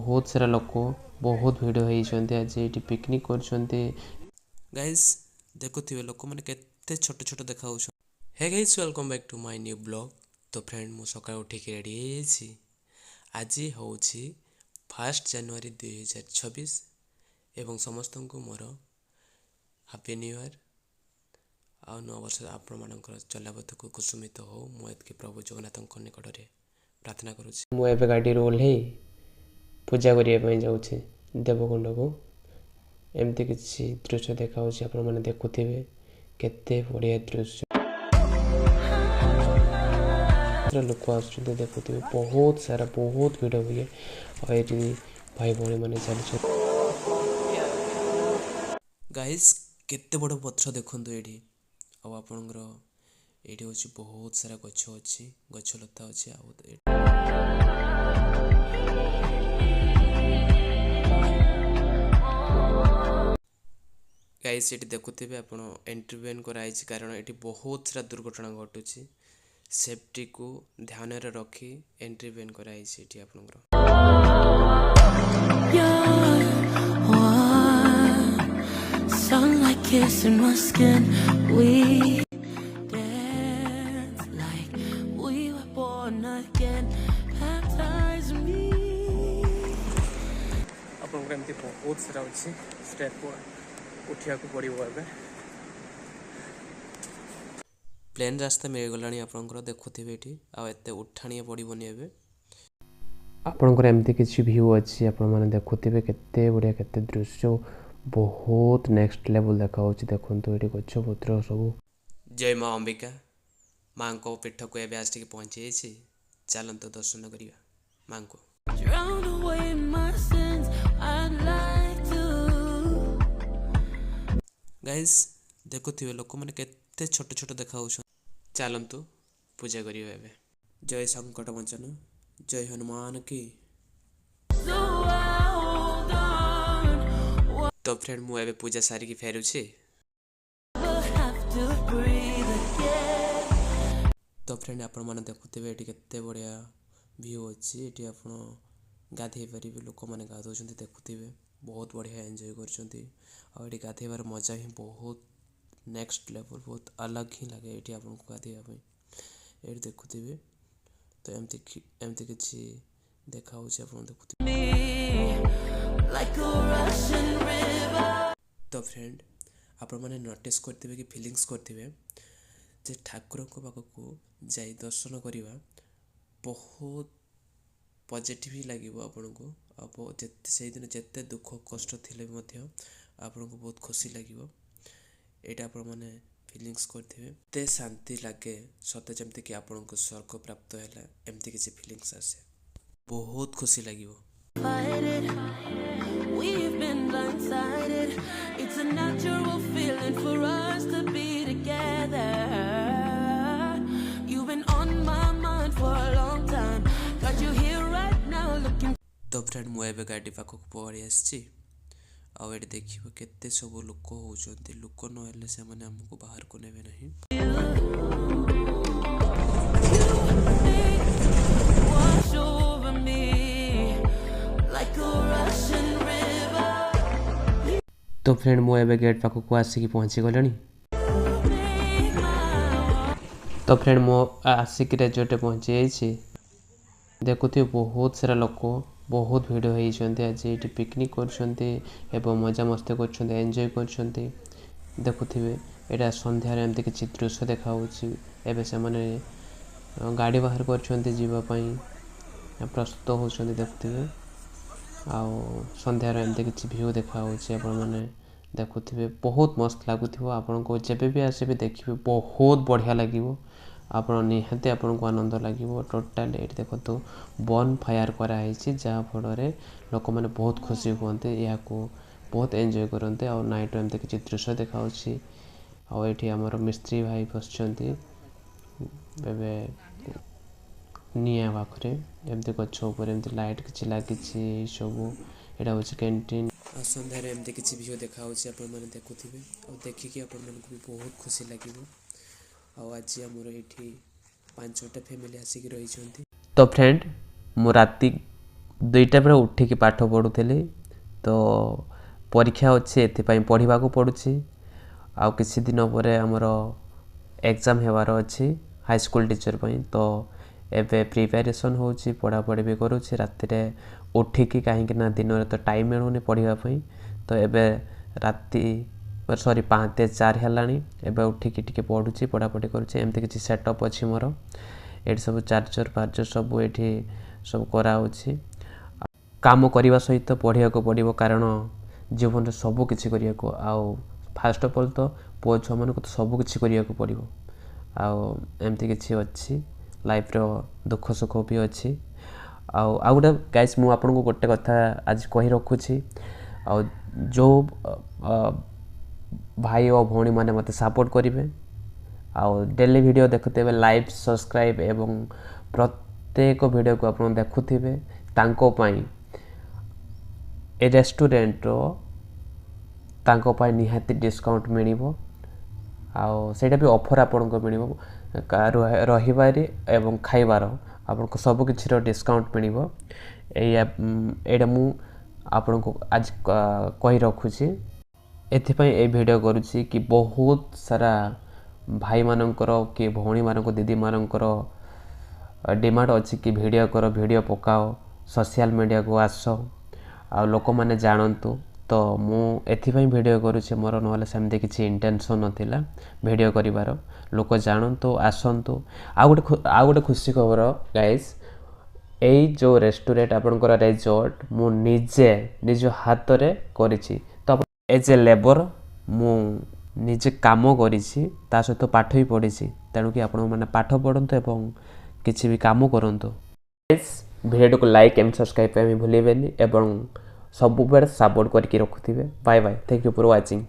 बहुत सारा लोक बहुत भिड़ होती आज ये पिकनिक कर गाइस देखुथिबे लोक माने केते छोट छोट देखा hey guys welcome back to my new blog. तो फ्रेंड मु सकाळ उठिक रेडी होइछि। आज होछि 1 जनवरी 2026 एवं समस्त को मोर हैप्पी न्यू ईयर आ नव वर्ष आपण मानकर चलापथ को कुसुमित हो मु एतके प्रभु जगन्नाथ निकट में प्रार्थना करुछि। मु एबे गाड़ी रोल हे पूजा करिया पई जाउछि देवकुंड को। एमती किसी दृश्य देखा आपण मैंने देखुथिबे केते बढ़िया दृश्य लोक आसुछन्ते देखुथिबे बहुत सारा बहुत भिड़ हुए और ये भाई भौणी मैंने चलते गाइस केते बड़ पथर देखंतु एठी आ आपनकर एठी होछि बहुत सारा गछ अछि गछ लता अछि गाइस ये देखुथिबे आपण एंट्री बैन कराई कारण ये बहुत सारा दुर्घटना घटुची सेफ्टी को ध्यान रे रखी एंट्री बैन कराई ये आपनकर sunlight kissing my skin we dance like we were born again baptize me आपन एमती बहुत सारा अछि स्टेप उठिया को पड़ो ए प्लेन रास्ता मिल गलानी आपनकर देखुथिबे एठी आ एते उठाणिया पड़िबोनी एबे आपनकर एमती किछि व्यू अछि आपन माने देखुथिबे केते बढ़िया केते दृश्य बहुत नेक्स्ट लेवल देखा होछि देखंतु एठी गछ पत्र सब। जय मां अंबिका मां को पीठ को एबे आस्ति के पहुंचे छी चलंतु दर्शन करिया मां को। गाइस देखुथिबे लोक माने केते छोट छोट देखा होछ चलंतु पूजा करियो एबे। जय संकट मोचन जय हनुमान की। तो फ्रेंड मु एबे पूजा सारी की फेरु छी। तो फ्रेंड आपण माने देखुथिबे एठी केते बढ़िया व्यू अछि एठी आपण गाधे परिबे लोक माने गाधोछन्ते देखुथिबे बहुत बढ़िया एंजॉय करछन्ते और एठी गाधेबार मजा ही बहुत नेक्स्ट लेवल बहुत अलग ही लगे एठी आपण को गाधेबा पई एठी देखुथिबे। तो एमती किछि देखा होछि आपण देखुथिबे। तो फ्रेंड आपण माने नोटिस करथिबे कि फीलिंग्स करथिबे जे ठाकुर को पाखकू जाई दर्शन करिवा बहुत पॉजिटिव लागिवो आपण को अब जत्ते से दिन जत्ते दुख कष्ट थिले मध्य आपण को बहुत खुशी लागिवो एटा आपण माने फीलिंग्स करथिबे ते शांति लागे सते जमते कि आपण को स्वर्ग प्राप्त हैला एमती किछि फीलिंग्स आसे बहुत खुशी लागिवो। We've been blindsided. It's a natural feeling for us to be together. You've been on my mind for a long time. Got you here right now looking. तो फ्रेंड मु एबे गाडी पाखक पड़ी आछि आ एठी देखिबो केते सब लोक होउछन्ते लोक न हेले से माने हमको बाहर को नेबे नहीं। तो फ्रेंड मु एबे गेट पाखक आसिकी पहुंची गलनी। तो फ्रेंड मु आसिकी रेजोर्ट पहुंची जाइछि देखुथि बहुत सारा लोक बहुत भिड़ होती आज ये पिकनिक करछन्ते एवं मजा मस्ती करछन्ते एंजॉय करछन्ते देखुथिबे एटा संध्यारे एमती किछि दृश्य देखा होछि एबे से माने गाड़ी बाहर करछन्ते जीवा पई प्रस्तुत होछन्ते देखुथिबे आ संध्यारे एमती किछि व्यू देखा होछि आपण माने देखुथिबे बहुत मस्त लागुथिबो आपण को जेबे भी आसेबे देखिबे बहुत बढ़िया लागिवो आपण निहाते आपण को आनंद लागिवो टोटल एठी देखतो बन फायर करा हैछि जा फल रे लोक माने बहुत खुशी होते या को बहुत एंजॉय करते और नाइट एमते किछि दृश्य देखा होछि और एठी हमर मिस्त्री भाई बसछन्ती बेबे निया पाखरे एमते गछ ऊपर एमते लाइट किछि लागिछि सब एटा होछि कैंटीन संध्यारे एमते किछि वीडियो देखा होछि आपण माने देखुथिबे और देखि कि आपण मन को भी बहुत खुशी लागिवो और आज हमर एठी 5-6टा फैमिली आसी कि रही छन्ती। तो फ्रेंड मु राती 2टा बेले उठिकी पाठ पढ़ुली तो परीक्षा अच्छी एपाई पढ़ा पड़ुछि आउ किसी दिन पर आमर एग्जाम हेबार अच्छी हाई स्कूल टीचर पई तो एबे प्रिपेरेसन होची पढ़ापढ़ी भी करुछि राति रे उठिकी कहीं ना दिन रे तो टाइम मिलुनी पढ़िबा पई तो एबे राति सॉरी 5-4 हेलानी एबे उठिकी टिके पढ़ुछि पढ़ापढ़ी करुछि एमती किछि सेटअप अछि मोर एठी सब चार्जर फार्जर सब एठी सब करा होछि काम करने सहित पढ़िया को पड़ो कारण जीवन में सब किसी करने को आउ फास्ट ऑफ ऑल तो पुओ छुआ मान तो सब किसी करने को पड़ो आमती किसी अच्छी लाइफ रो दुख सुख भी अच्छी आउ गोटे गाइस मु आपन को गोटे कथा आज कही रखुची आ जो भाई और भौणी माने मते सपोर्ट करेंगे आउ डेली वीडियो देखुते लाइक सब्सक्राइब एवं प्रत्येक वीडियो को आपन देखुथिबे तांको पाई ए रेस्टोरेंट तांको पाई निहाती डिस्काउंट मिलिबो आउ सेटा भी ऑफर आपन को मिलिबो रहिबारी एवं खाइबार आपन को सब किछि रो डिस्काउंट मिलिबो एटा मु आपन को आज कहि रखुची एथिपाई ए वीडियो करूची कि बहुत सारा भाई मानकर कि भौणी मानक दीदी मानकर डिमांड अच्छी कि वीडियो पकाओ सोशल मीडिया को आस आ लोक मैंने जानतु तो मु एथिपाई वीडियो करूचे मोर नहले सेमती किछि इंटेंशन नथिला वीडियो करिवार लोक जानतु आसंतु आ गोटे खुशी खबर गाइस एई जो रेस्टोरेंट आपनकर रिजॉर्ट मु निज हाथ रे करिछि तो एज ए लेबर मु निजे काम करिछि ता सहित पाठ भी पढ़िछि तेणु कि आपण माने पाठ पढ़ंतु एवं किछि भी काम करंतु गाइस वीडियो को लाइक एंड सब्सक्राइब करबे भूलिबेनी एवं सब बेर सपोर्ट करके रखुथिबे bye bye thank you for watching.